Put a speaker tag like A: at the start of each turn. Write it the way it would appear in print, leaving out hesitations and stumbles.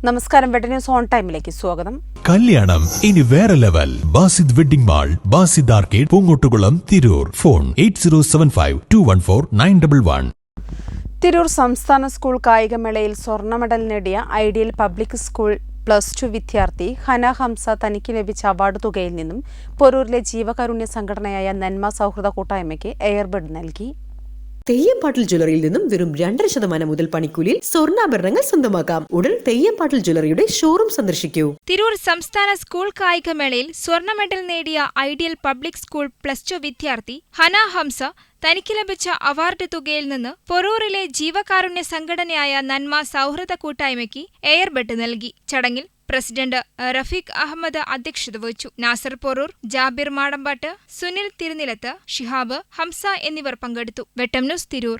A: നമസ്കാരം, വെട്ട news on ടൈമിലേക്ക് സ്വാഗതം.
B: കല്യാണം ഇനി വേറെ level. Basid wedding mall, Basid arcade, Poonkottukulam, Tirur. Phone 8075214911.
A: Tirur സംസ്ഥാന സ്കൂൾ കായികമേളയിൽ സ്വർണ്ണ മെഡൽ നേടിയ ഐഡിയൽ പബ്ലിക് സ്കൂൾ +2 വിദ്യാർത്ഥി ഹന ഹംസ തനിക്ക് ലഭിച്ച അവാർഡ് തുകയിൽ നിന്നും പൊരൂരിലെ ജീവകാരുണ്യ സംഘടനയായ നന്മ സൗഹൃദ കൂട്ടായ്മയ്ക്ക് എയർബഡ് നൽകി.
C: തെയ്യംപാട്ടിൽ ജ്വല്ലറിയിൽ നിന്നും വെറും 2% മുതൽ പണിക്കൂലിയിൽ സ്വർണ്ണാഭരണങ്ങൾ സ്വന്തമാക്കാം. ഉടൻ തെയ്യംപാട്ടിൽ ജ്വല്ലറിയുടെ ഷോറൂം സന്ദർശിക്കൂ.
D: തിരൂർ സംസ്ഥാന സ്കൂൾ കായികമേളയിൽ സ്വർണ്ണ മെഡൽ നേടിയ ഐഡിയൽ പബ്ലിക് സ്കൂൾ +2 വിദ്യാർത്ഥി ഹന ഹംസ തനിക്ക് ലഭിച്ച അവാർഡ് തുകയിൽ നിന്ന് പൊരൂരിലെ ജീവകാരുണ്യ സംഘടനയായ നന്മ സൗഹൃദ കൂട്ടായ്മയ്ക്ക് എയർബഡ് നൽകി. ചടങ്ങിൽ പ്രസിഡന്റ് റഫീഖ് അഹമ്മദ് അധ്യക്ഷത വഹിച്ചു. നാസർ പൊരൂർ, ജാബിർ മാടമ്പാട്ട്, സുനിൽ തിരുനിലത്ത്, ഷിഹാബ്, ഹംസ എന്നിവർ പങ്കെടുത്തു. വെട്ടം ന്യൂസ്, തിരൂർ.